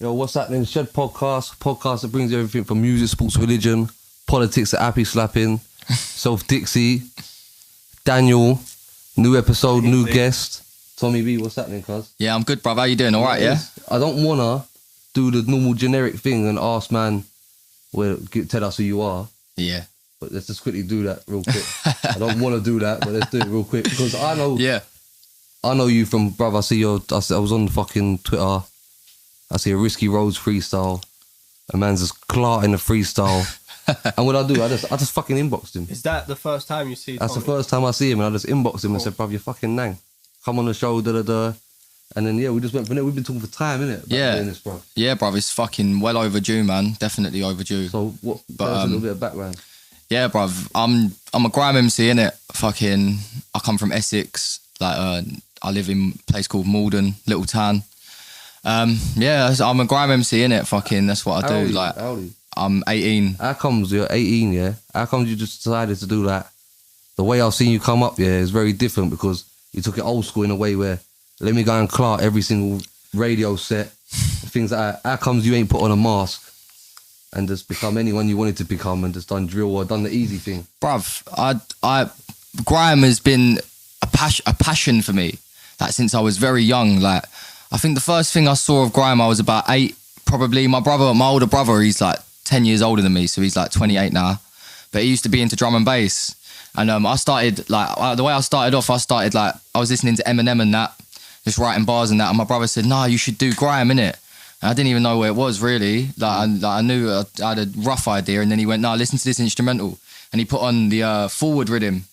Yo, what's happening? Shed podcast that brings you everything from music, sports, religion, politics to happy slapping, Self Dixie, Daniel, new episode, new guest, Tommy B. What's happening, cuz? Yeah, I'm good, bruv. How you doing? All right, yeah? I don't wanna do the normal generic thing and ask man, tell us who you are. Yeah. But let's just quickly do that real quick. I don't want to do that, but let's do it real quick because I know. Yeah. I know you from, bruv. I was on fucking Twitter. I see a Risky Roads freestyle. A man's just clarting the freestyle. And what I do, I just fucking inboxed him. Is that the first time you see Tommy? That's the first time I see him, and I just inboxed him and said, bruv, you're fucking nang. Come on the show, da-da-da. And then, yeah, we just went from there. We've been talking for time, innit? Yeah. Doing this, bruv. Yeah, bruv. It's fucking well overdue, man. Definitely overdue. So, tell us a little bit of background. Yeah, bruv. I'm a grime MC, innit? Fucking, I come from Essex. Like, I live in a place called Malden, little town. Yeah, I'm a grime MC, innit? Fucking, that's what I do. Like, how old are you? I'm 18. How comes you're 18, yeah? How comes you just decided to do that? The way I've seen you come up, yeah, is very different because you took it old school in a way where let me go and clerk every single radio set, things like that. How comes you ain't put on a mask and just become anyone you wanted to become and just done drill or done the easy thing? Bruv, grime has been a passion for me. Like, since I was very young. Like, I think the first thing I saw of grime, I was about 8, probably. My older brother, he's like 10 years older than me, so he's like 28 now. But he used to be into drum and bass. And I started, like, the way I started off, I was listening to Eminem and that, just writing bars and that. And my brother said, "No, you should do grime, innit?" And I didn't even know where it was, really. I knew I had a rough idea. And then he went, "No, listen to this instrumental." And he put on the forward rhythm,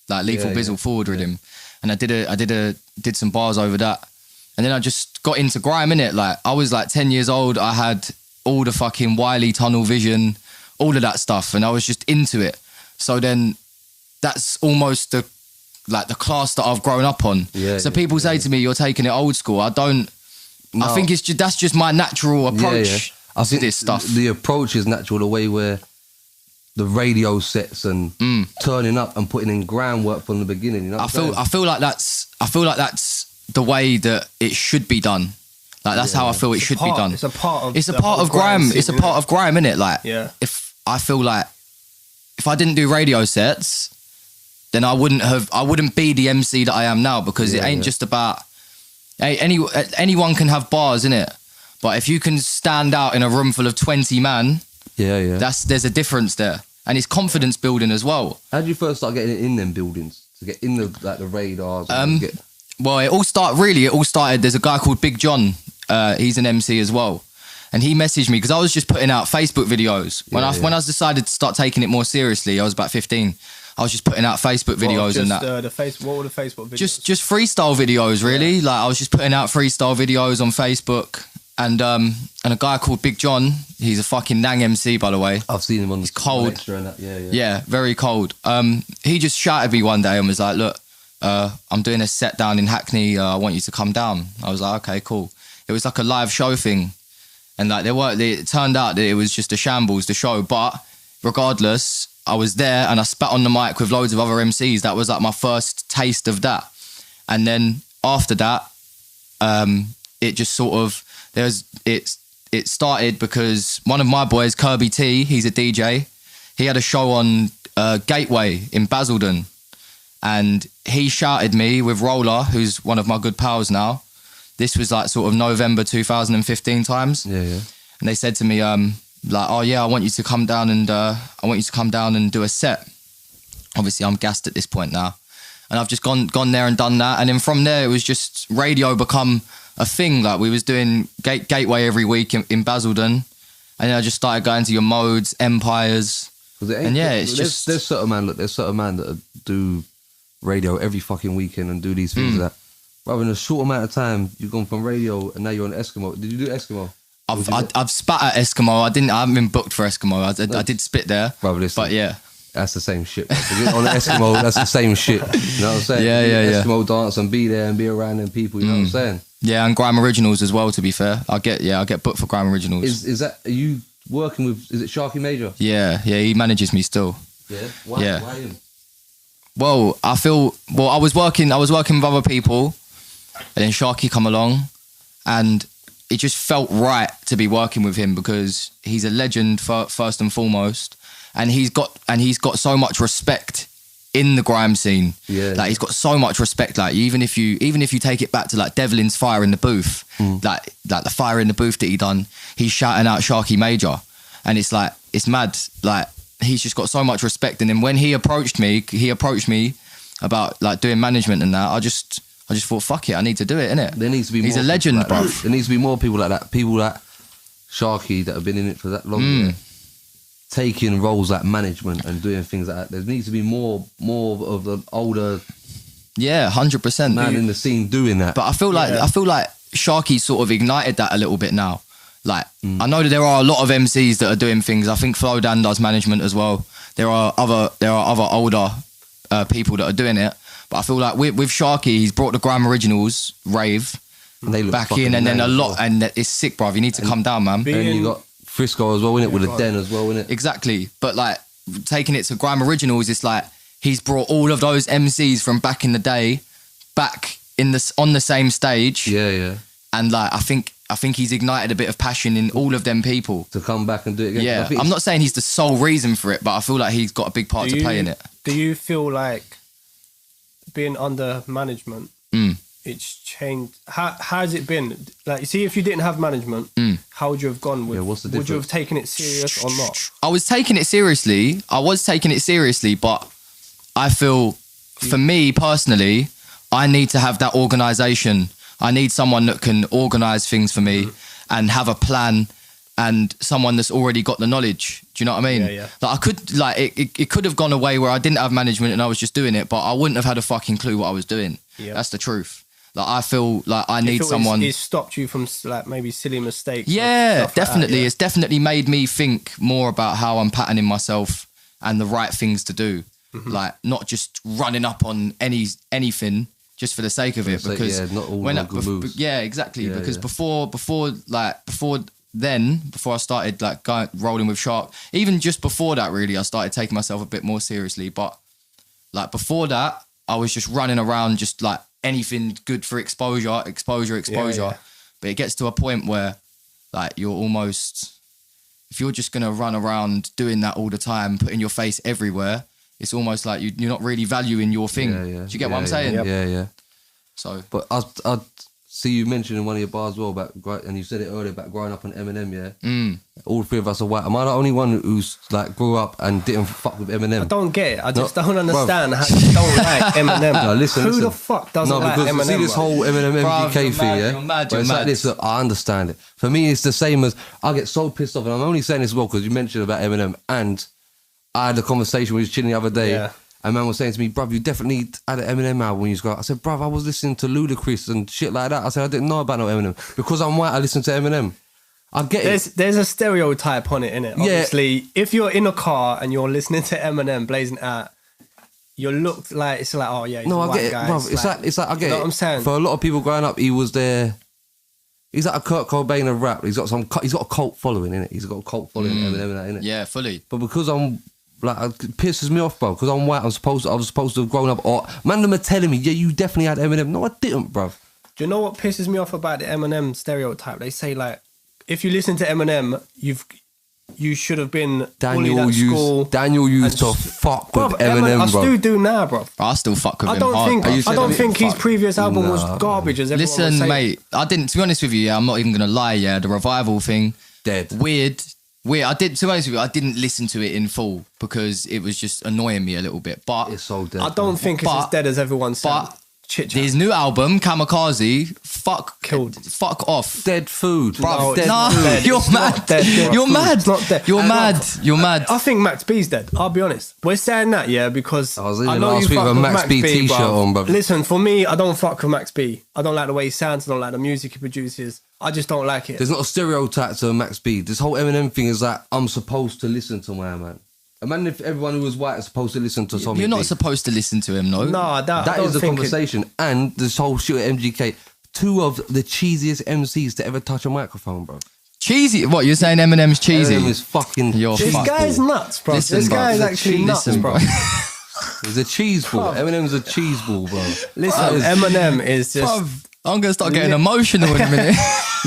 like Lethal Bizzle forward rhythm. And I did some bars over that. And then I just got into grime, innit? Like, I was like 10 years old. I had all the fucking Wiley tunnel vision, all of that stuff. And I was just into it. So then that's almost the class that I've grown up on. Yeah, so people say to me, "You're taking it old school." I don't. No. I think that's just my natural approach I think to this stuff. The approach is natural, the way where the radio sets and turning up and putting in groundwork from the beginning. You know I feel like that's the way that it should be done. Like, that's how I feel it should be done. It's a part of grime. It's a part of grime, innit? Like, if I feel like if I didn't do radio sets, then I wouldn't be the MC that I am now, because it ain't just about anyone can have bars, innit? But if you can stand out in a room full of 20 man, there's a difference there, and it's confidence building as well. How did you first start getting in them buildings to get in the radars? Well, it all started. There's a guy called Big John. He's an MC as well. And he messaged me because I was just putting out Facebook videos. When I decided to start taking it more seriously, I was about 15. I was just putting out Facebook videos and that. What were the Facebook videos? Just freestyle videos, really. Yeah. Like, I was just putting out freestyle videos on Facebook. And a guy called Big John, he's a fucking nang MC, by the way. I've seen him on the cold. Extra and that. Yeah, very cold. He just shouted me one day and was like, "Look, I'm doing a set down in Hackney. I want you to come down." I was like, "Okay, cool." It was like a live show thing. And like, it turned out that it was just a shambles, the show. But regardless, I was there and I spat on the mic with loads of other MCs. That was like my first taste of that. And then after that, it just sort of, it started because one of my boys, Kirby T, he's a DJ. He had a show on Gateway in Basildon. And he shouted me with Roller, who's one of my good pals now. This was like sort of November 2015 times. Yeah. And they said to me, like, "Oh yeah, I want you to come down and do a set." Obviously, I'm gassed at this point now, and I've just gone there and done that. And then from there, it was just radio become a thing. Like, we was doing Gateway every week in Basildon, and then I just started going to your Modes, Empires, and there's certain man that do radio every fucking weekend and do these things that. Rather in a short amount of time, you've gone from radio and now you're on Eskimo. Did you do Eskimo? I've spat at Eskimo. I haven't been booked for Eskimo. I did spit there. Brother, listen, but yeah. That's the same shit. On Eskimo, that's the same shit. You know what I'm saying? Yeah. Eskimo dance and be there and be around them people, you know what I'm saying? Yeah, and Grime Originals as well, to be fair. I get booked for Grime Originals. Are you working with, is it Sharky Major? Yeah, he manages me still. Yeah? Why him? Well, I was working with other people, and then Sharky come along, and just felt right to be working with him because he's a legend first and foremost, and he's got so much respect in the grime scene. Yeah. Like he's got so much respect. Like even if you take it back to like Devlin's Fire in the Booth, like the Fire in the Booth that he done, he's shouting out Sharky Major, and it's like it's mad. Like he's just got so much respect. And then when he approached me about like doing management and that, I just thought, fuck it, I need to do it, innit? There needs to be. He's more a legend, like bro. There needs to be more people like that. People like Sharky that have been in it for that long. Yeah, taking roles like management and doing things like that. There needs to be more of the older 100% man in the scene doing that. But I feel like Sharky sort of ignited that a little bit now. Like I know that there are a lot of MCs that are doing things. I think Flo Dan does management as well. There are other older people that are doing it. But I feel like with Sharky, he's brought the Grime Originals rave back in, and then a lot, and it's sick, bruv. You need to come down, man. And you got Frisco as well, innit? With the Den as well, innit? Exactly. But like taking it to Grime Originals, it's like he's brought all of those MCs from back in the day back on the same stage. Yeah. And like I think he's ignited a bit of passion in all of them people to come back and do it again. Yeah, I'm not saying he's the sole reason for it, but I feel like he's got a big part to play in it. Do you feel like being under management, it's changed? How has it been? Like, you see, if you didn't have management, how would you have gone with? What's the difference? Would you have taken it serious or not? I was taking it seriously, but I feel, for me personally, I need to have that organisation. I need someone that can organise things for me and have a plan, and someone that's already got the knowledge. Do you know what I mean? Yeah. Like I could, like it could have gone away where I didn't have management and I was just doing it, but I wouldn't have had a fucking clue what I was doing. Yeah. That's the truth. Like I feel like I need someone. It stopped you from like maybe silly mistakes. Yeah, definitely. Like that, It's definitely made me think more about how I'm patterning myself and the right things to do. Like not just running up on anything just for the sake of it. Because not all good moves. Yeah, exactly. Because before I started like rolling with Shark, even just before that, really, I started taking myself a bit more seriously. But like before that, I was just running around, just like anything good for exposure. Yeah. But it gets to a point where like you're almost, if you're just gonna run around doing that all the time, putting your face everywhere, it's almost like you're not really valuing your thing. Do you get what I'm saying? Yeah. So, but I see you mentioned in one of your bars as well about, and you said it earlier about growing up on Eminem. Yeah, all three of us are white. Am I the only one who's like grew up and didn't fuck with Eminem? I don't get it. I just don't understand how you don't like Eminem. No, listen. Who the fuck doesn't like Eminem? See this whole Eminem MGK thing, yeah? You're mad. It's like this. I understand it. For me, it's the same as I get so pissed off, and I'm only saying this as well because you mentioned about Eminem, and I had a conversation with chilling the other day. Yeah. And man was saying to me, bruv, you definitely had an Eminem album when you got. I said, bruv, I was listening to Ludacris and shit like that. I said, I didn't know about no Eminem. Because I'm white, I listen to Eminem. I get it. There's a stereotype on it, innit? Obviously, if you're in a car and you're listening to Eminem blazing out, you look like, it's like, oh yeah, he's a white I get it, guy. bruv. It's like, I get you know it. what I'm saying? For a lot of people growing up, he was there. He's like a Kurt Cobain of rap. He's got a cult following, innit? He's got a cult following, Eminem, innit? yeah, fully. But because I'm, like, it pisses me off, bro. Because I'm white, I was supposed to have grown up. Or man, them are telling me, yeah, you definitely had Eminem. No, I didn't, bro. Do you know what pisses me off about the Eminem stereotype? They say like, if you listen to Eminem, you should have been bullied at school. Daniel used to fuck with Eminem, I bro. still do now, bro. I still fuck with him hard. I don't think his previous album was garbage. As everyone was Listen, saying. mate, I didn't. To be honest with you, I'm not even gonna lie. Yeah, the revival thing, Dead. Weird. To be honest with you, I didn't listen to it in full because it was just annoying me a little bit. But It's so dead. I don't think it's as dead as everyone said. But his new album, Kamikaze, Killed. fuck off. Dead food. No, it's No, not dead. you're It's mad. not dead, bro. You're mad. It's not dead. You're mad. You're mad. I think Max B's dead. I'll be honest. We're saying that, yeah, because I was even know last you week fuck with a with Max B t-shirt on, bro. Listen, for me, I don't fuck with Max B. I don't like the way he sounds. I don't like the music he produces. I just don't like it. There's not a stereotype to Max B. This whole Eminem thing is like, I'm supposed to listen to my man. Imagine if everyone who was white is supposed to listen to Tommy You're not B. supposed to listen to him, no? No, That is the conversation. And this whole shit at MGK, two of the cheesiest MCs to ever touch a microphone, bro. Cheesy? What, you're saying Eminem's cheesy? Eminem is fucking... You're This fucked. guy's nuts, bro. Listen, This bro. guy's actually nuts, Listen, bro. He's a cheese ball. Eminem's a cheese ball, bro. Listen, Eminem is just... I'm going to start getting emotional in a minute.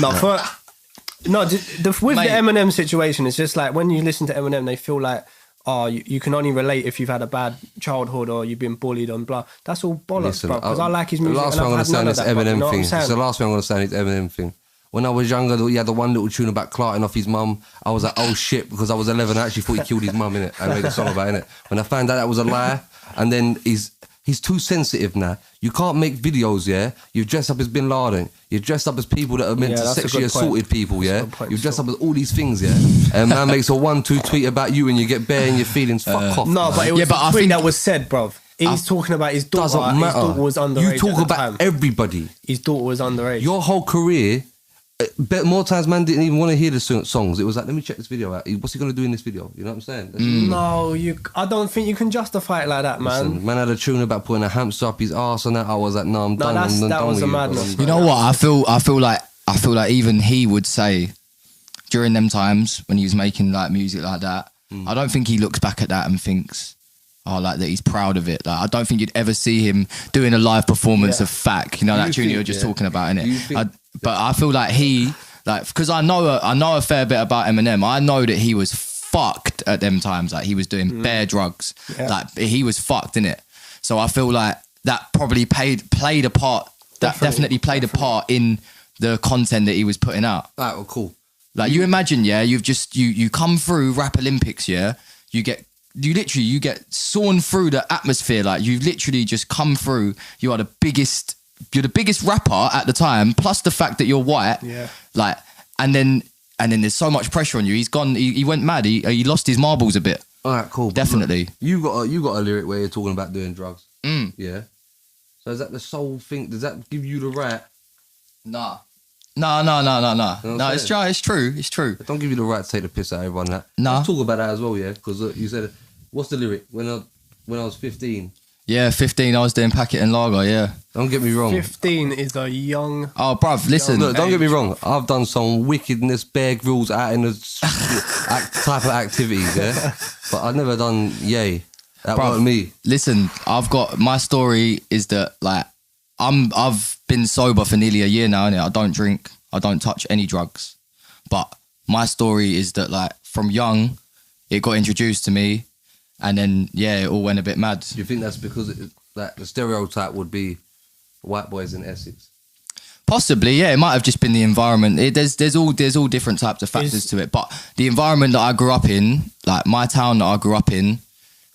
No, with Mate. the Eminem situation, it's just like when you listen to Eminem, they feel like, oh, you can only relate if you've had a bad childhood or you've been bullied and blah. That's all bollocks, bro. Because I like his music. The last and thing I'm I've going to had say none on of this that, bro, you know Eminem what thing. I'm saying? It's the last thing I'm going to say on this Eminem thing. When I was younger, he had the one little tune about clarting off his mum. I was like, oh shit, because I was 11. I actually thought he killed his mum, innit? I made a song about it, innit? When I found out that was a lie, and then he's too sensitive now. You can't make videos, yeah? You've dressed up as Bin Laden. You've dressed up as people that are meant to that's a sexually good point. assaulted people, yeah? That's a good point You've dressed still. up as all these things, yeah? And man makes a 1-2 tweet about you and you get bare in your feelings. Fuck off. No, man. but it was Yeah, but the I tweet think- that was said, bruv. He's talking about his daughter. Doesn't His matter. daughter was underage You talk at the about time. everybody. His daughter was underage. Your whole career, more times man didn't even want to hear the songs. It was like, let me check this video out. What's he going to do in this video? You know what I'm saying? That's No, I don't think you can justify it like that, man. Listen, man had a tune about putting a hamster up his arse and that. I was like, no, I'm done. that I'm done was with a you, madness, bro. You know what? I feel like even he would say during them times when he was making like music like that. I don't think he looks back at that and thinks, oh, like that he's proud of it. Like I don't think you'd ever see him doing a live performance Yeah. of Fack. You know Do that you tune you were think, just yeah? talking about, Do you innit? think- But I feel like he, like, because I know a fair bit about Eminem. I know that he was fucked at them times. Like he was doing bare drugs. Yeah. Like he was fucked, innit? So I feel like that probably played a part. That definitely played a part in the content that he was putting out. All right, well, cool. Like you imagine, yeah, you've just you come through Rap Olympics, yeah, you get sawn through the atmosphere. Like you've literally just come through. You're the biggest rapper at the time, plus the fact that you're white. Yeah. Like, and then there's so much pressure on you. He's gone. He went mad. He lost his marbles a bit. All right, cool. Definitely. You got a lyric where you're talking about doing drugs. Mm. Yeah. So is that the sole thing? Does that give you the right? No. You know what I'm No, it's saying? true. It's true. Don't give you the right to take the piss out of everyone. That. Nah. Let's talk about that as well, yeah. Because you said, what's the lyric? When I was 15. Yeah, 15. I was doing packet and lager. Yeah. Don't get me wrong. 15 is a young. Oh, bruv, listen. Look, don't get me wrong. I've done some wickedness, Bear Grylls out in the type of activities, yeah. But I've never done yay. That Bruv, wasn't me. Listen, I've got my story is that like I've been sober for nearly a year now, innit? I don't drink, I don't touch any drugs. But my story is that like from young, it got introduced to me, and then yeah, it all went a bit mad. Do you think that's because like the stereotype would be white boys in Essex? Possibly, yeah. It might have just been the environment. There's all different types of factors to it. But the environment that I grew up in, like my town that I grew up in,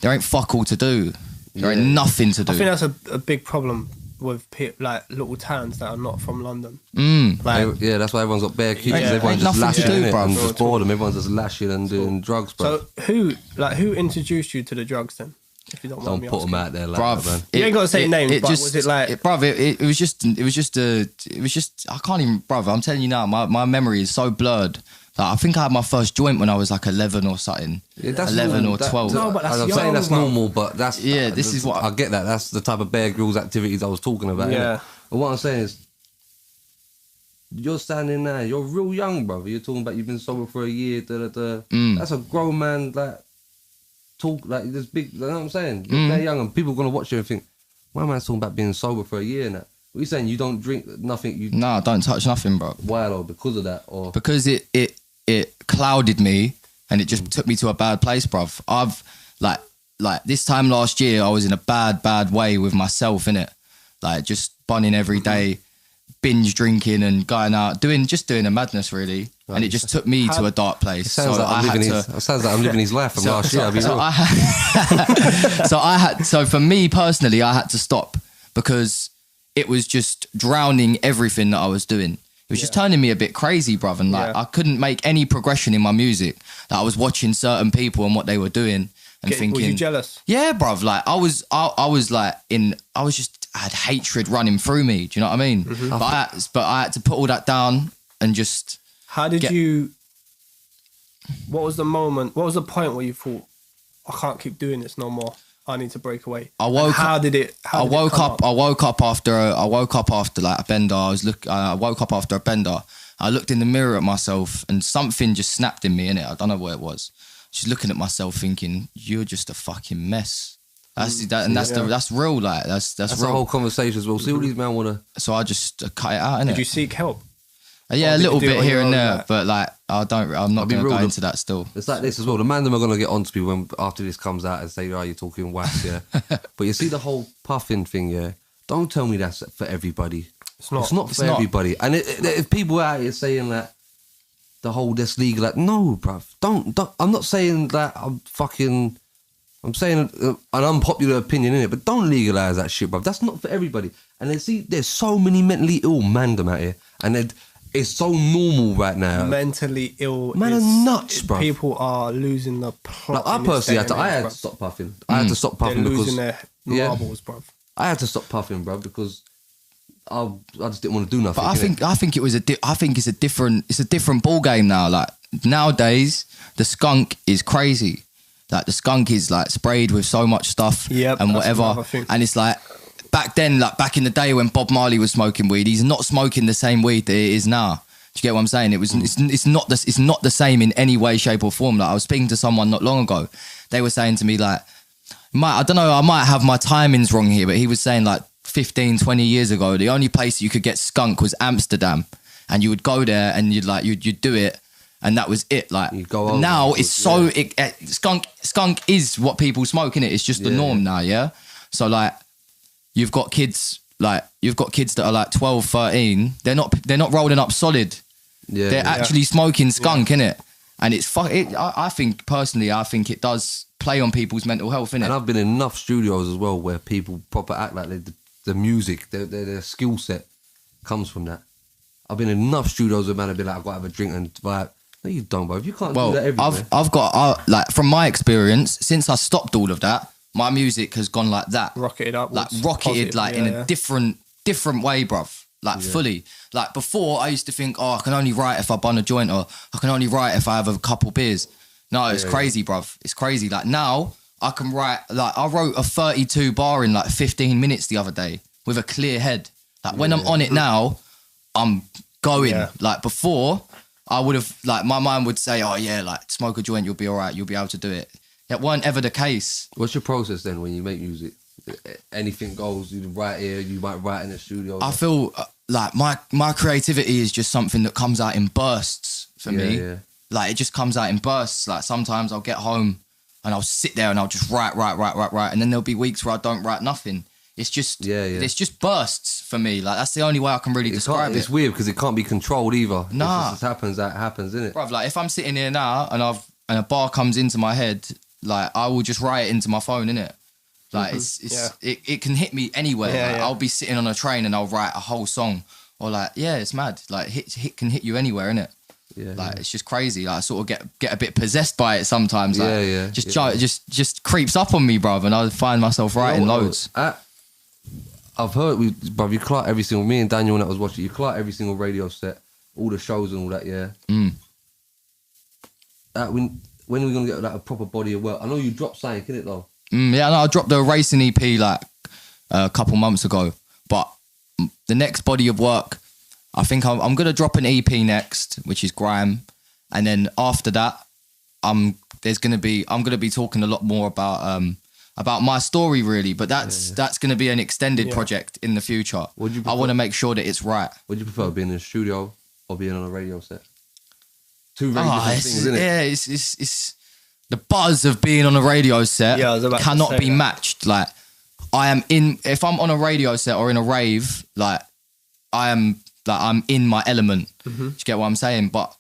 there ain't fuck all to do. There ain't nothing to do. I think that's a big problem with like little towns that are not from London. Mm. Like, Yeah, that's why everyone's got bare kids. Yeah. Everyone's Ain't just nothing to lashing, do, innit? bruv. And just boredom. Everyone's just lashing and doing drugs, bro. so who introduced you to the drugs then? If you don't mind Don't me put them asking. out there like Bruv, that, man. You ain't gotta say names, but was it like- it was just I can't even, bruv, I'm telling you now, my memory is so blurred. Like, I think I had my first joint when I was like 11 or something. Yeah, that's 11 normal. or 12. No, but that's I'm saying young, that's bro. normal, but that's Yeah, this is what- I get that. That's the type of Bear Grylls activities I was talking about. Yeah. innit? But what I'm saying is, you're standing there. You're real young, brother. You're talking about you've been sober for a year. That's a grown man like talk like this big. You know what I'm saying? You're very young, and people are gonna watch you and think, "My man's talking about being sober for a year now." What are you saying? You don't drink nothing. You No, don't touch nothing, bro. why or because of that or Because it clouded me and it just took me to a bad place, bruv. I've like this time last year, I was in a bad way with myself, innit? Like just bunning every day, binge drinking and going out, doing a madness really. And it just took me to a dark place. sounds like I'm living his life from last year. I'll be real. So for me personally, I had to stop because it was just drowning everything that I was doing. It was just turning me a bit crazy, bruv. And like, Yeah. I couldn't make any progression in my music. Like, I was watching certain people and what they were doing and thinking, were you jealous? yeah, bruv. Like I was I had hatred running through me. Do you know what I mean? But I had to put all that down and just, How did you? What was the moment? What was the point where you thought, I can't keep doing this no more. I need to break away. I woke And how up- did it? I woke up after like a bender. I woke up after a bender. I looked in the mirror at myself and something just snapped in me, innit? I don't know what it was. Just looking at myself thinking, you're just a fucking mess. That's real, like that's That's real. the whole conversation as well. See all these men wanna. So I just cut it out, innit? Did you seek help? Yeah, Or a did little you do it bit on here your and own, there, like- but like I'm not be going to real, go into that still. It's like this as well. The man them are gonna get onto me when after this comes out and say, "Oh, you're talking wax, yeah." But you see the whole puffing thing, yeah. Don't tell me that's for everybody. It's not. It's not It's for not. everybody. And if people out here saying that the whole that's legal, like no, bruv, don't. I'm not saying that I'm saying an unpopular opinion in it, but don't legalize that shit, bruv. That's not for everybody. And then see, there's so many mentally ill mandem out here, and it's so normal right now. Mentally ill. Man are nuts, bruv. People are losing the plot. Like I in this personally day and I age, had bruv. to stop puffing. I had to stop They're puffing losing because their marbles, bruv. I had to stop puffing, bruv, because I just didn't want to do nothing. But innit? I think it's a different ball game now. Like nowadays, the skunk is crazy. Like the skunk is like sprayed with so much stuff Yep, and that's whatever, another thing. and it's like back then, like back in the day when Bob Marley was smoking weed, he's not smoking the same weed that it is now. Do you get what I'm saying? It's not the same in any way, shape or form. Like I was speaking to someone not long ago. They were saying to me like, I don't know, I might have my timings wrong here, but he was saying like 15, 20 years ago, the only place you could get skunk was Amsterdam, and you would go there and you'd do it, and that was it. Like You go over now, it, it's so skunk is what people smoke, innit? It's just the Yeah. norm now, yeah. So like, you've got kids that are like 12, 13. They're not rolling up solid. Yeah, They're actually smoking skunk, innit? And it's I think personally, I think it does play on people's mental health, innit? And I've been in enough studios as well where people proper act like the music, their skill set comes from that. I've been in enough studios where man have been like, I've got to have a drink and vibe. No, you don't, bro. You can't do that everywhere. I've got like from my experience, since I stopped all of that, my music has gone like that, Rocketed upwards. like rocketed, Positive, like yeah, in yeah. a different way, bruv. Like fully. Like before, I used to think, oh, I can only write if I bun a joint, or I can only write if I have a couple beers. No, it's crazy, bruv. It's crazy. Like now, I can write. Like I wrote a 32 bar in like 15 minutes the other day with a clear head. Like when I'm on it now, I'm going. Yeah. Like before, I would have, like my mind would say, oh yeah, like smoke a joint, you'll be all right, you'll be able to do it. That weren't ever the case. What's your process then when you make music? Anything goes, you write here, you might write in the studio. I feel like my creativity is just something that comes out in bursts for me. Yeah. Like it just comes out in bursts. Like sometimes I'll get home and I'll sit there and I'll just write. And then there'll be weeks where I don't write nothing. It's just, it's just bursts for me. Like that's the only way I can really describe it. It's weird because it can't be controlled either. Nah. It just happens, that happens, innit? Bruv, like if I'm sitting here now and a bar comes into my head, like I will just write it into my phone, innit? Like it can hit me anywhere. Yeah, Like, yeah. I'll be sitting on a train and I'll write a whole song, or like it's mad. Like hit can hit you anywhere, innit? Yeah. Like it's just crazy. Like I sort of get a bit possessed by it sometimes. Like, just creeps up on me, bruv, and I find myself writing loads. I've heard, bruv, you clout every single, me and Daniel when I was watching, you clout every single radio set, all the shows and all that, yeah. When are we gonna get like a proper body of work? I know you dropped something, innit though? Yeah, no, I dropped the racing EP like a couple months ago, but the next body of work, I think I'm gonna drop an EP next, which is Grime, and then after that, I'm gonna be talking a lot more about my story really, but that's gonna be an extended project in the future. I want to make sure that it's right. Would you prefer being in a studio or being on a radio set? Two very different things, isn't it? Yeah, it's the buzz of being on a radio set Yeah, I was about to cannot say be that. matched. Like if I'm on a radio set or in a rave, like I'm in my element. Do you get what I'm saying? But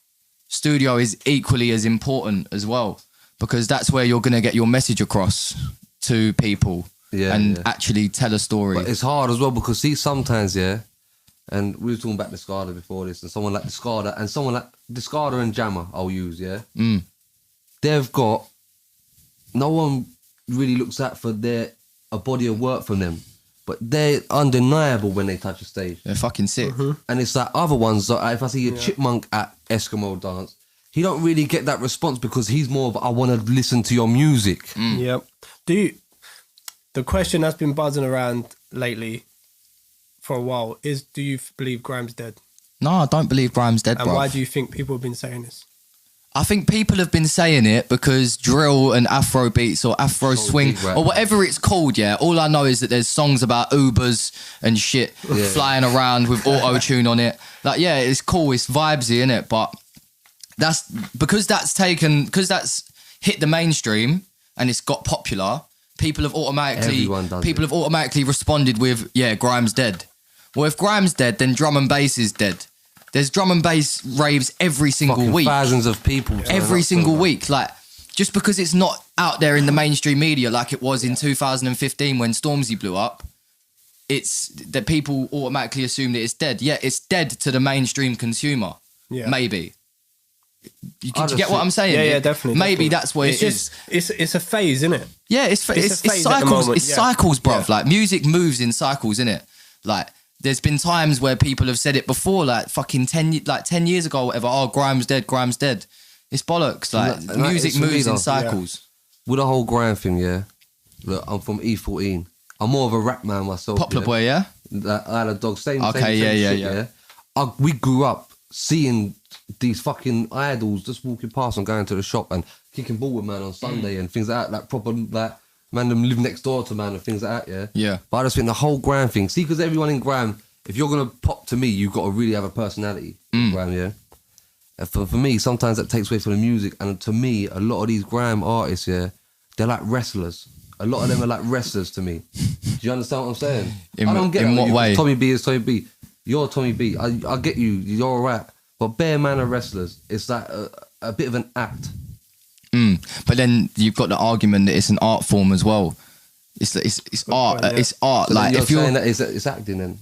studio is equally as important as well, because that's where you're gonna get your message across to people and actually tell a story. But it's hard as well because see, sometimes, and we were talking about Discarda before this, and someone like Discarda and Jammer, I'll use, they've got, no one really looks out for a body of work from them, but they're undeniable when they touch a stage. They're fucking sick. And it's like other ones, like if I see a chipmunk at Eskimo dance, he don't really get that response because he's more of, I want to listen to your music. Yep. The question that's been buzzing around lately for a while is, do you believe Grime's dead? No, I don't believe Grime's dead, And bro. why do you think people have been saying this? I think people have been saying it because drill and Afro beats or Afro swing deep, right? or whatever it's called, yeah. All I know is that there's songs about Ubers and shit flying around with auto-tune on it. Like, yeah, it's cool, it's vibesy, innit? But that's because that's hit the mainstream and it's got popular, people have automatically responded with, yeah, Grime's dead. Well, if Grime's dead, then drum and bass is dead. There's drum and bass raves every single week. Thousands of people. Every single week. Like, just because it's not out there in the mainstream media like it was in 2015 when Stormzy blew up, it's that people automatically assume that it's dead. Yeah, it's dead to the mainstream consumer. Yeah. Maybe. Do you get what I'm saying? Yeah, definitely. Maybe that's what it's just, It's a phase, isn't it? Yeah, it's cycles. It's cycles, bruv. Like, music moves in cycles, innit? Like, there's been times where people have said it before, like fucking 10 years ago or whatever. Oh, Grime's dead. It's bollocks. Like, music moves in cycles. Yeah. With the whole Grime thing, yeah. Look, I'm from E14. I'm more of a rap man myself. Poplar boy, yeah? I had a dog. Same shit. We grew up seeing these fucking idols just walking past and going to the shop and kicking ball with man on Sunday and things like that. Like, proper, like, man, them live next door to man and things like that, yeah? Yeah. But I just think the whole Grime thing, see, because everyone in Grime, if you're going to pop to me, you've got to really have a personality in Grime, yeah? And for me, sometimes that takes away from the music. And to me, a lot of these Grime artists, yeah, they're like wrestlers. A lot of them are like wrestlers to me. Do you understand what I'm saying? I don't get in what way? Tommy B is Tommy B. You're Tommy B. I get you. You're all right. But bare man are wrestlers. It's like a bit of an act. But then you've got the argument that it's an art form as well. It's art. Point, yeah. It's art. So like, you're if you're saying that it's acting, then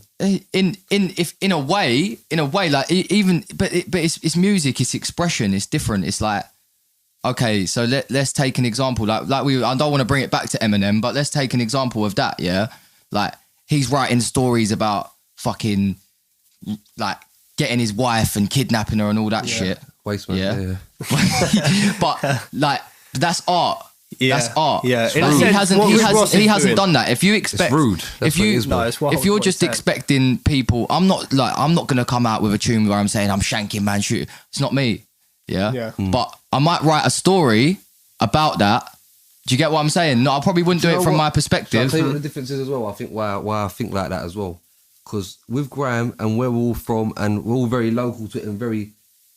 in a way, like, even but it's music. It's expression. It's different. It's like, okay, so let's take an example. Like I don't want to bring it back to Eminem, but let's take an example of that. Yeah, like, he's writing stories about fucking, like, getting his wife and kidnapping her and all that shit. Wasteman. Yeah. But, like, that's art. Yeah. That's art. Yeah. Like, he hasn't done that. If you expect, it's rude. That's if you're just expecting people, I'm not gonna come out with a tune where I'm saying I'm shanking man shoot. It's not me. Yeah. But I might write a story about that. Do you get what I'm saying? No, I probably wouldn't do it from my perspective. I'll tell you what the difference is as well. I think why I think like that as well. Because with Grime and where we're all from and we're all very local to it and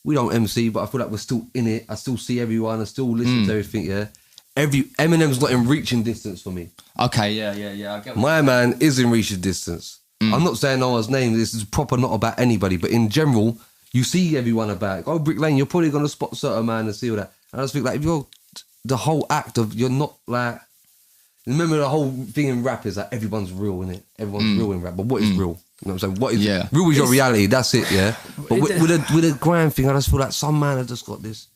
we don't MC, but I feel like we're still in it. I still see everyone. I still listen to everything, yeah. Eminem's not in reaching distance for me. Okay, yeah. I get My man is in reaching distance. I'm not saying no one's name. This is proper not about anybody, but in general, you see everyone about. Go Brick Lane, you're probably going to spot certain man and see all that. And I just think, like, if you're the whole act of, you're not like, remember the whole thing in rap is like everyone's real, innit? Everyone's real in rap, but what is real? You know what I'm saying? What is real is your reality, that's it, yeah? But with a Grime thing, I just feel like some man has just got this,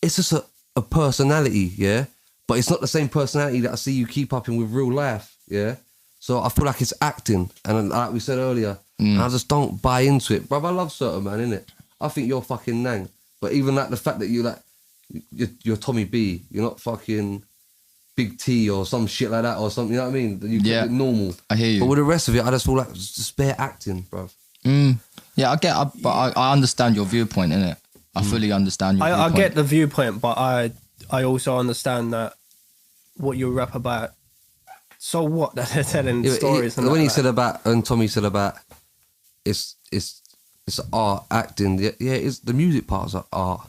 it's just a personality, yeah? But it's not the same personality that I see you keep up in with real life, yeah? So I feel like it's acting, and like we said earlier, and I just don't buy into it. Bruv, I love certain man, innit? I think you're fucking nang. But even like the fact that you're Tommy B, you're not fucking Big T or some shit like that or something, you know what I mean? You keep it normal. I hear you. But with the rest of it, I just feel like it's just bare acting, bruv. Yeah, I understand your viewpoint, innit? I fully understand your viewpoint. I get the viewpoint, but I also understand that what you rap about, so what that they're telling stories. When he said about, and Tommy said about, it's art, acting, it's the music parts are art.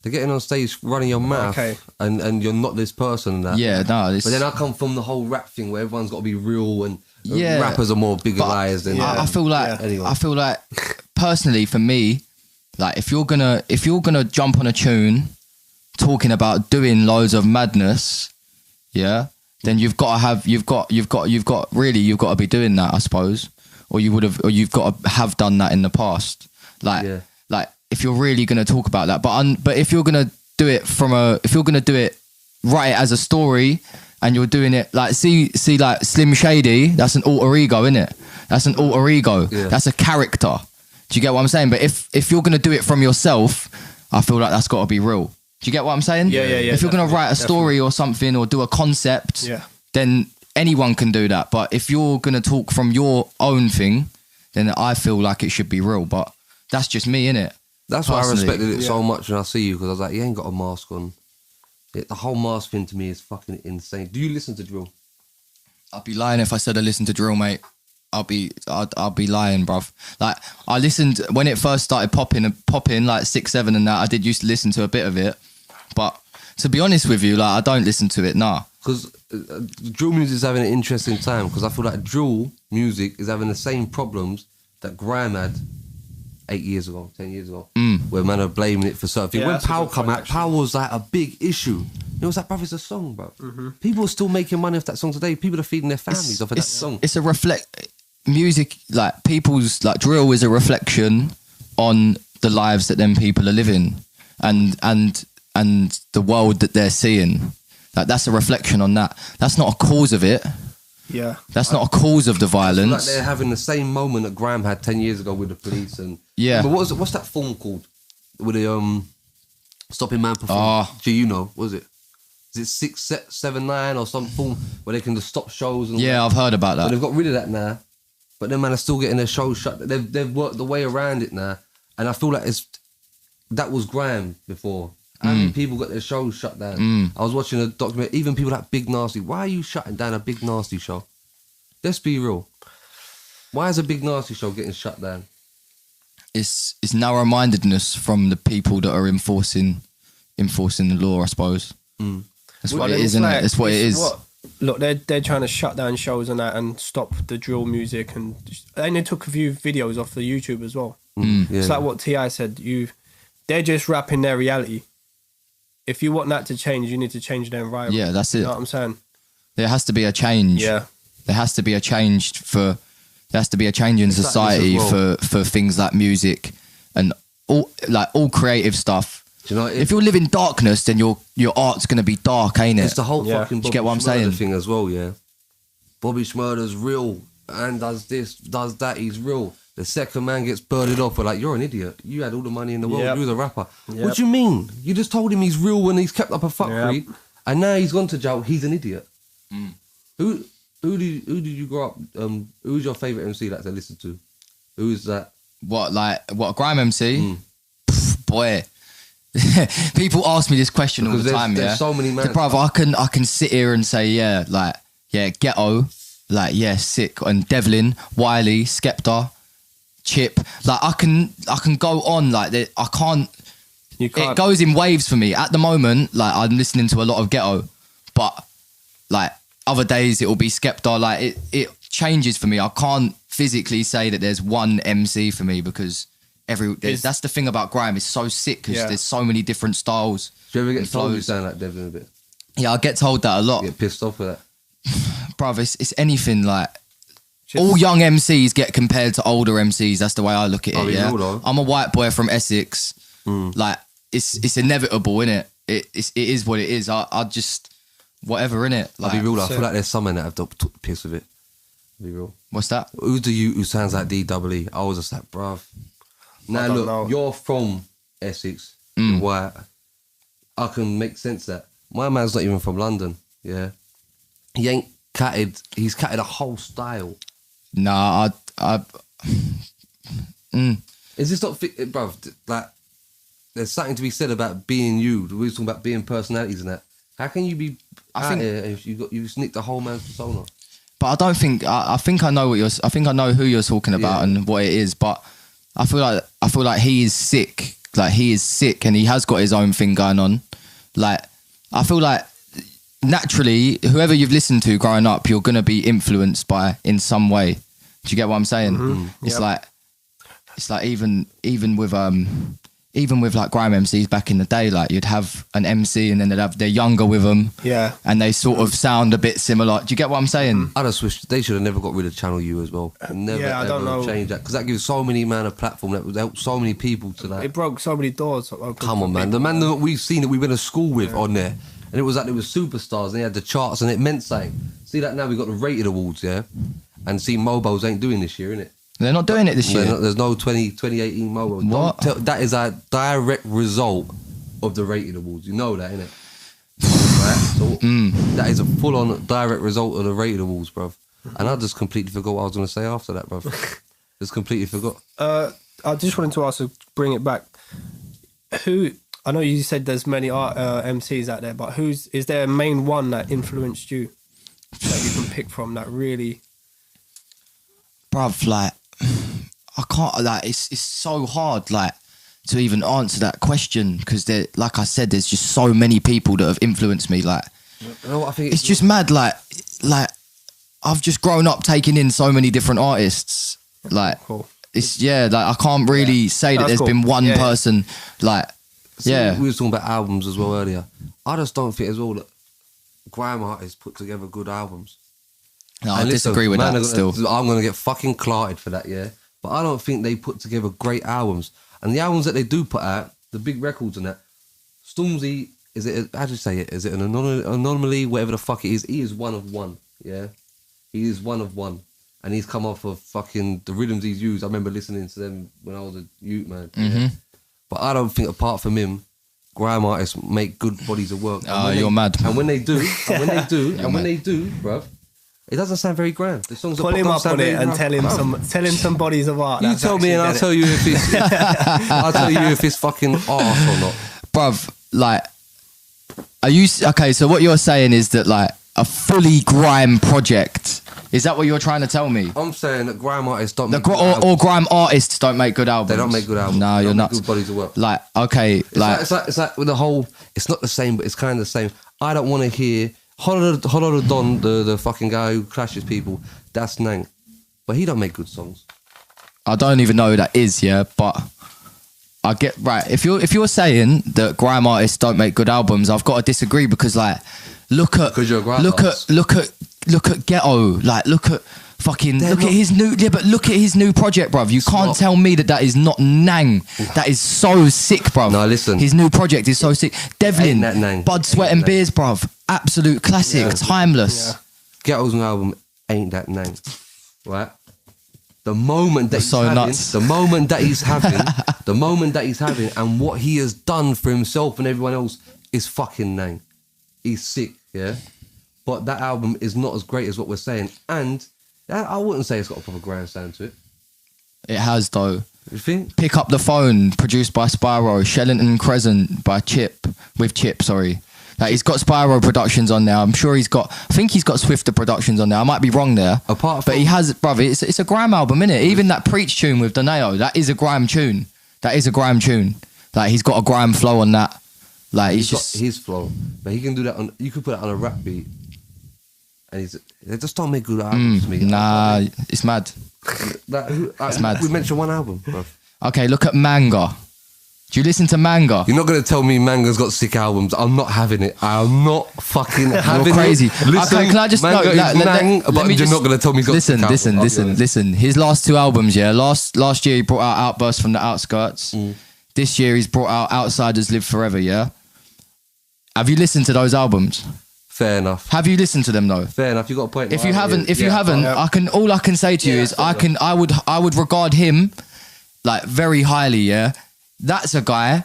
They're getting on stage, running your mouth, and you're not this person and that. Yeah, no. But then I come from the whole rap thing where everyone's got to be real and rappers are more bigger liars than. I feel like I feel like personally for me, like if you're gonna jump on a tune talking about doing loads of madness, then you've got to be doing that, I suppose, or you've got to have done that in the past, like if you're really gonna talk about that, but if you're gonna do it, write it as a story, and you're doing it like see like Slim Shady, that's an alter ego, innit? That's an alter ego. That's a character. Do you get what I'm saying? But if you're gonna do it from yourself, I feel like that's got to be real. Do you get what I'm saying? Yeah. If you're gonna write a story or something or do a concept, then anyone can do that. But if you're gonna talk from your own thing, then I feel like it should be real. But that's just me, innit? That's why I Personally, respected it so much when I see you, because I was like, you ain't got a mask on. The whole mask thing to me is fucking insane. Do you listen to drill? I'd be lying if I said I listened to drill, mate. I'll be lying, bruv. Like, I listened when it first started popping like 6, 7 and that. I did used to listen to a bit of it, but to be honest with you, like, I don't listen to it, nah. Because drill music is having an interesting time, because I feel like drill music is having the same problems that grime had 8 years ago, 10 years ago, where man are blaming it for certain things. Yeah, When Power come out, Power was like a big issue. It was like, bruv, it's a song, bruv. People are still making money off that song today. People are feeding their families off of that song. It's a music, like, people's, like, drill is a reflection on the lives that them people are living and the world that they're seeing. Like, that's a reflection on that. That's not a cause of it. Yeah. That's not a cause of the violence. Like they're having the same moment that Grime had 10 years ago with the police. And yeah. But what's that film called? With the stopping man perform? Do you know? What is it? Is it 679 or some film where they can just stop shows? And yeah, I've heard about that. But they've got rid of that now. But then man are still getting their shows shut. They've worked the way around it now. And I feel like that was Grime before. How many people got their shows shut down? I was watching a documentary, even people like Big Nasty. Why are you shutting down a Big Nasty show? Let's be real. Why is a Big Nasty show getting shut down? It's narrow-mindedness from the people that are enforcing the law, I suppose. That's what it is, isn't it? That's what it is. Look, they're trying to shut down shows and that and stop the drill music, and they took a few videos off the YouTube as well. It's like what T.I. said. They're just rapping their reality. If you want that to change, you need to change their environment. Yeah, that's it. You know what I'm saying? There has to be a change. Yeah. There has to be a change in society for things like music and all creative stuff. Do you know, if you're living darkness, then your art's gonna be dark, ain't it? It's the whole fucking Bobby Shmurda thing as well, yeah. Bobby Shmurda's real and does this, does that, he's real. The second man gets birded off, we're like, you're an idiot. You had all the money in the world, you was a rapper. What do you mean? You just told him he's real when he's kept up a fuckery, and now he's gone to jail, he's an idiot. Who did you grow up, who's your favourite MC that to listen to? Who's that? What, Grime MC? Boy. People ask me this question all the time, there's so many man. Bruv, I can sit here and say, Ghetto, sick, and Devlin, Wiley, Skepta, Chip, like I can go on like that. I can't. You can't. It goes in waves for me. At the moment, like I'm listening to a lot of Ghetto, but like other days it will be Skepta. Like it changes for me. I can't physically say that there's one MC for me because that's the thing about Grime. It's so sick because there's so many different styles. Do you ever get told you sound like Devlin a bit? Yeah, I get told that a lot. You get pissed off with that, bruv. It's anything like. All young MCs get compared to older MCs. That's the way I look at it. Yeah, I'm a white boy from Essex. Like it's inevitable, innit? It is what it is. I just whatever, innit? Like, I'll be real. I feel like there's some men that have took the piss with it. I'll be real. What's that? Who sounds like DWE? I was just like, bruv. Now look, you're from Essex. You're white. I can make sense of that. My man's not even from London. Yeah, he ain't catted. He's catted a whole style. Nah, Is this not, bruv? Like, there's something to be said about being you. We're talking about being personalities and that. How can you be out here if you sneak the whole man's persona? But I don't think I think I know I think I know who you're talking about and what it is. But I feel like he is sick. Like he is sick and he has got his own thing going on. Like I feel like. Naturally, whoever you've listened to growing up, you're gonna be influenced by in some way. Do you get what I'm saying? It's like even with like Grime MCs back in the day, like you'd have an MC and then they're younger with them, and they sort of sound a bit similar. Do you get what I'm saying? I just wish they should have never got rid of Channel U as well. Never I don't know. Change that because that gives so many man a platform that would help so many people to that. It broke so many doors. Come on, man. The man that we've seen that we went to school with on there. And it was like there was superstars and they had the charts and it meant something. See that now we got the rated awards, yeah? And see Mobiles ain't doing this year, innit? They're not doing it this year. There's no 2018 Mobiles. What? That is a direct result of the rated awards. You know that, innit? Right? So that is a full-on direct result of the rated awards, bruv. And I just completely forgot what I was going to say after that, bruv. Just completely forgot. I just wanted to ask, bring it back. who? I know you said there's many MCs out there, but is there a main one that influenced you that you can pick from that really? Bruv, like, I can't, like, it's so hard, like, to even answer that question because, like I said, there's just so many people that have influenced me. Like, You know what I think it's just mad. Like I've just grown up taking in so many different artists. Like, Cool. it's like I can't really say that there's been one person. Like, we were talking about albums as well earlier. I just don't think as well that grime artists put together good albums. No, I disagree with that still. I'm going to get fucking clarted for that, yeah? But I don't think they put together great albums. And the albums that they do put out, the big records and that, Stormzy, how do you say it? Is it an anomaly, whatever the fuck it is? He is one of one, yeah? He is one of one. And he's come off of fucking the rhythms he's used. I remember listening to them when I was a youth, man. Mm-hmm. Yeah? But I don't think apart from him, grime artists make good bodies of work. Oh, you're mad. And when they do, bruv, it doesn't sound very grand. The songs Pull him up on it and tell him some bodies of art. You tell me and I'll tell you if it's I'll tell you if it's fucking arse or not. Bruv, like, are you okay? So what you're saying is that, like, a fully grime project, is that what you're trying to tell me? I'm saying that grime artists don't make or grime artists don't make good albums. They don't make good albums. No, you're nuts. Good bodies of work. Like, okay, it's like with the whole. It's not the same, but it's kind of the same. I don't want to hear Hollow the Don, the fucking guy who clashes people. That's Nang, but he don't make good songs. I don't even know who that is, yeah, but I get right. If you're saying that grime artists don't make good albums, I've got to disagree because, like, look at Ghetto, like, look at his new project, bruv. You can't tell me that is not Nang. That is so sick, bruv. No, listen. His new project is so sick. Devlin, that Nang. Blood, Sweat and Beers, bruv. Absolute classic, timeless. Yeah. Ghetto's new album ain't that Nang, right? The moment that the moment that he's having, and what he has done for himself and everyone else is fucking Nang. He's sick, yeah. But that album is not as great as what we're saying, and I wouldn't say it's got a proper grand sound to it. It has, though. You think? Pick Up the Phone, produced by Spyro. Shellington Crescent by Chip. Like, he's got Spyro Productions on there. I think he's got Swifter Productions on there. I might be wrong there. But he has, brother, it's a grime album, innit? Even that Preach tune with Doneo, that is a grime tune. Like, he's got a grime flow on that. Like, he's just got his flow. But he can do that you could put it on a rap beat. And they just don't make good albums to me. Nah, it's mad. It's mad. We mentioned one album, bro. Okay, look at Manga. Do you listen to Manga? You're not going to tell me Manga's got sick albums. I'm not having it. I'm not fucking having You're crazy. it. Listen, okay, can I just... Manga but you're not going to tell me he's got sick albums. Listen. His last two albums, yeah? Last year he brought out Outburst from the Outskirts. This year he's brought out Outsiders Live Forever, yeah? Have you listened to those albums? Fair enough. Have you listened to them though? Fair enough. You got a point. If you haven't, all I can say to you is I would regard him like very highly. Yeah, that's a guy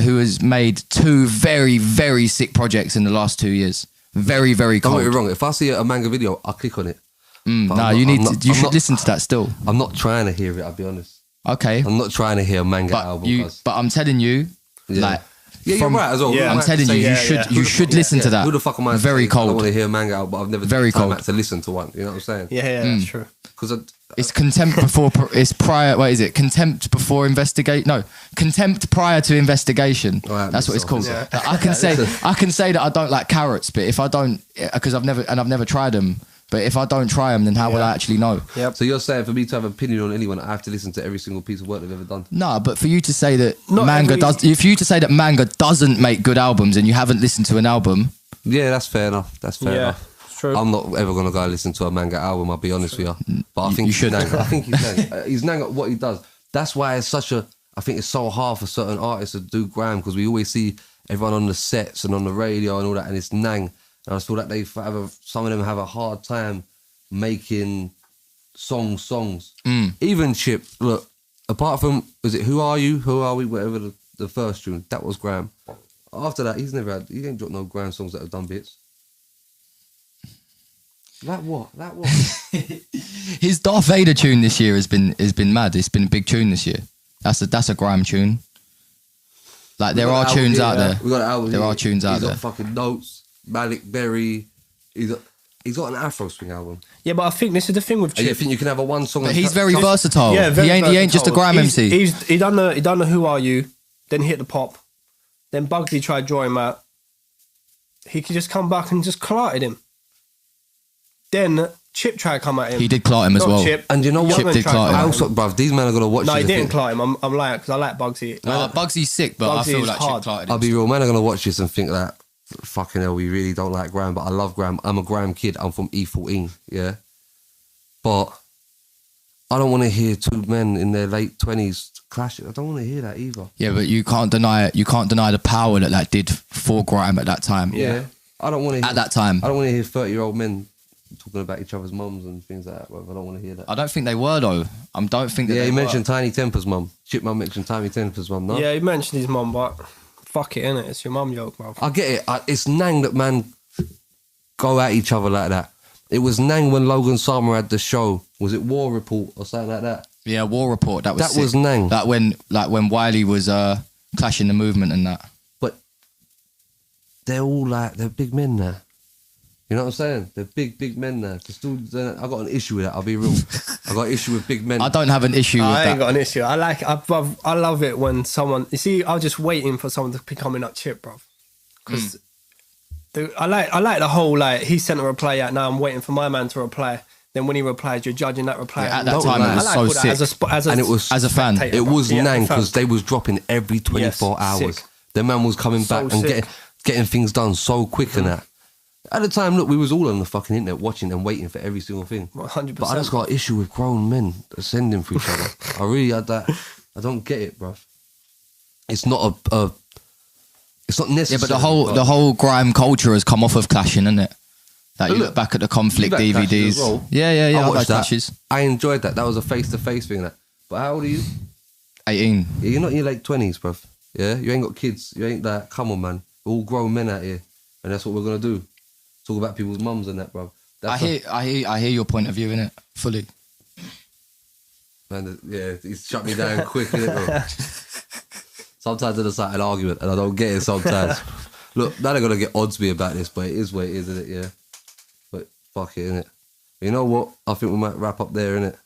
who has made two very, very sick projects in the last 2 years. Very, very cold. Don't get me wrong. If I see a Manga video, I'll click on it. You should listen to that still. I'm not trying to hear it. I'll be honest. Okay. I'm not trying to hear a Manga album. But I'm telling you, like. Yeah, you're right as well. Yeah. I'm telling you, you should listen to that. Who the fuck am I? Very cold. I want to hear a Manga album, but I've never very cold had to listen to one. You know what I'm saying? Yeah, that's true. Because it's contempt before. It's prior. What is it? Contempt before investigate? No, contempt prior to investigation. Right, that's what it's called. Yeah. I can say that I don't like carrots, but if I don't, because I've never tried them. But if I don't try them, then how will I actually know? Yep. So you're saying for me to have an opinion on anyone, I have to listen to every single piece of work they've ever done? No, but for you to say that Manga doesn't make good albums and you haven't listened to an album. Yeah, that's fair enough. That's fair enough. It's true. I'm not ever going to go listen to a Manga album, I'll be honest with you. But I think you should. I think he's Nang. He's Nang at what he does. That's why it's I think it's so hard for certain artists to do grime, because we always see everyone on the sets and on the radio and all that, and it's Nang. And I just feel like some of them have a hard time making songs. Even Chip, look, apart from, was it Who Are You? Who Are We? Whatever the first tune, that was grime. After that, he ain't dropped no grime songs that have done bits. That what? His Darth Vader tune this year has been mad. It's been a big tune this year. That's a grime tune. Like there are tunes out there. We got an album. There are tunes out there. He's got fucking Notes, Malik Berry. He's got an Afro swing album. Yeah, but I think this is the thing with Chip. You think you can have a one song? But he's very versatile. Yeah, he ain't just a grime MC. He done the Who Are You, then hit the pop, then Bugsy tried to draw him out. He could just come back and just clarted him. Then Chip tried to come at him. He did clart him as well. Chip. And you know what? Chip did clart him. Also, bruv, these men are gonna watch. No, this he didn't clart him. I'm lying because I like Bugsy. Bugsy's sick, but Bugsy I feel is like hard. Chip clarted him. I'll be real, man are gonna watch this and think that fucking hell, we really don't like grime, but I love grime. I'm a grime kid. I'm from E14, yeah. But I don't want to hear two men in their late 20s clashing. I don't want to hear that either. Yeah, but you can't deny it. You can't deny the power that did for grime at that time. Yeah. I don't want to. At that time, I don't want to hear 30-year-old men talking about each other's mums and things like that. Bro. I don't want to hear that. I don't think they were though. I don't think that. Yeah, they he were. mentioned Tiny Temper's mum. Chip mum mentioned Tiny Temper's mum. No. Yeah, he mentioned his mum, but fuck it, innit? It's your mum joke, bro. I get it. It's nang that man go at each other like that. It was nang when Logan Summer had the show. Was it War Report or something like that? Yeah, War Report. That was That sick. was nang. Like when Wiley was clashing the movement and that. But they're all they're big men now. You know what I'm saying? They're big men now. I got an issue with that. I'll be real. I got an issue with big men. I don't have an issue with I that. ain't got an issue. I love it when someone. You see, I was just waiting for someone to be coming up Chip, bro. Because I like the whole he sent a reply out. Now I'm waiting for my man to reply. Then when he replies, you're judging that reply. Yeah, at that time, it was so all that sick. And it was as a fan. spectator, It bro. was Yeah, nang as a fan. because they was dropping every 24 hours. sick. The man was coming So back and sick. getting things done so quick and that. At the time, look, we was all on the fucking internet watching and waiting for every single thing. 100%. But I just got an issue with grown men ascending for each other. I really had that. I don't get it, bruv. It's not it's not necessary. Yeah, but the whole grime culture has come off of clashing, isn't it? Like you Look, look back at the conflict you've had clashes DVDs. as well. Yeah, I I've had watched that. clashes. I enjoyed that. That was a face-to-face thing. That. But how old are you? 18. Yeah, you're not in your late 20s, bruv. Yeah, you ain't got kids. You ain't that. Come on, man. We're all grown men out here, and that's what we're gonna do. Talk about people's mums and that, bruv. I hear your point of view in it fully. Man, yeah, he's shut me down quick, innit, bro? Sometimes I just like an argument, and I don't get it sometimes. Look, now they're gonna get odds me about this, but it is what it is, isn't it? Yeah. But fuck it, innit? You know what? I think we might wrap up there, innit?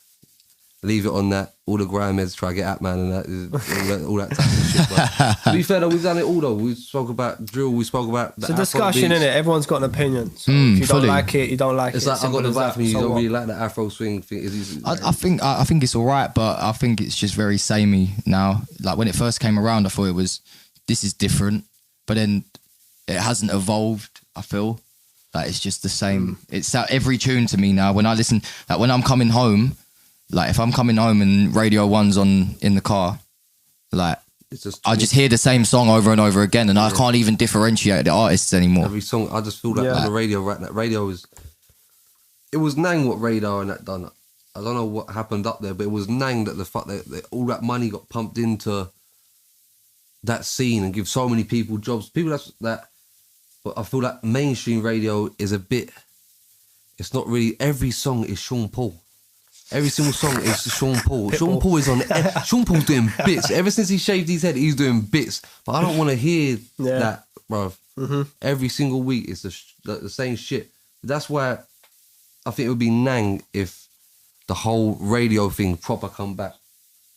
Leave it on that. All the grime heads try to get at man and that, all that type of shit. But to be fair though, we've done it all though. We spoke about drill, we spoke about the It's a discussion, Afro innit? beats. Everyone's got an opinion. So if you fully. don't like it, you don't like It's it. like I got the Simple as vibe from you, that. you So don't what? really like the Afro swing thing. I think it's all right, but I think it's just very samey now. Like when it first came around, I thought this is different, but then it hasn't evolved. I feel like it's just the same. It's every tune to me now. When I listen, like when I'm coming home, like if I'm coming home and Radio 1's on in the car, like I just hear the same song over and over again, and I can't even differentiate the artists anymore. Every song, I just feel like on the radio right now. Radio is. It was nang what Radar and that done. I don't know what happened up there, but it was nang that the fuck that all that money got pumped into that scene and give so many people jobs. People that. But I feel like mainstream radio is a bit. It's not really. Every song is Sean Paul. Every single song is Sean Paul. Sean Paul is on. Sean Paul's doing bits. Ever since he shaved his head, he's doing bits. But I don't want to hear that, bruv. Mm-hmm. Every single week is the same shit. That's why I think it would be nang if the whole radio thing proper come back.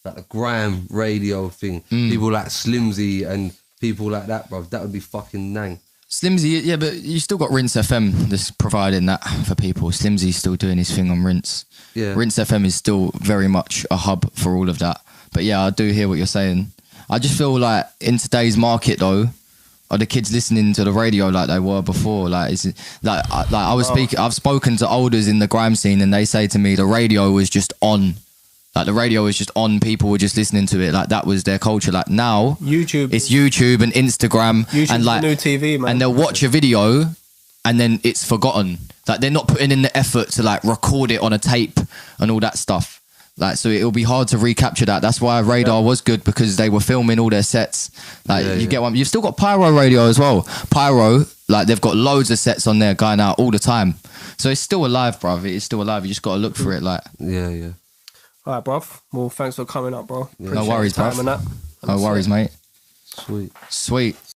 Like the grime radio thing. People like Slimzy and people like that, bruv. That would be fucking nang. Slimzy, yeah, but you still got Rinse FM that's providing that for people. Slimzy's still doing his thing on Rinse. Yeah. Rinse FM is still very much a hub for all of that. But yeah, I do hear what you're saying. I just feel like in today's market though, are the kids listening to the radio like they were before? Like, is it, I've spoken to olders in the grime scene and they say to me the radio was just on. Like the radio was just on, people were just listening to it. Like that was their culture. Like now, it's YouTube and Instagram and like the new TV, man. And they'll watch a video and then it's forgotten. Like they're not putting in the effort to like record it on a tape and all that stuff. Like so, it'll be hard to recapture that. That's why Radar was good because they were filming all their sets. Like get one. You've still got Pyro Radio as well. Pyro, like they've got loads of sets on there going out all the time. So it's still alive, bruv. It is still alive. You just got to look for it. Like yeah. All right, bruv. Well, thanks for coming up, bro. No worries, bruv. No worries, mate. Sweet. Sweet.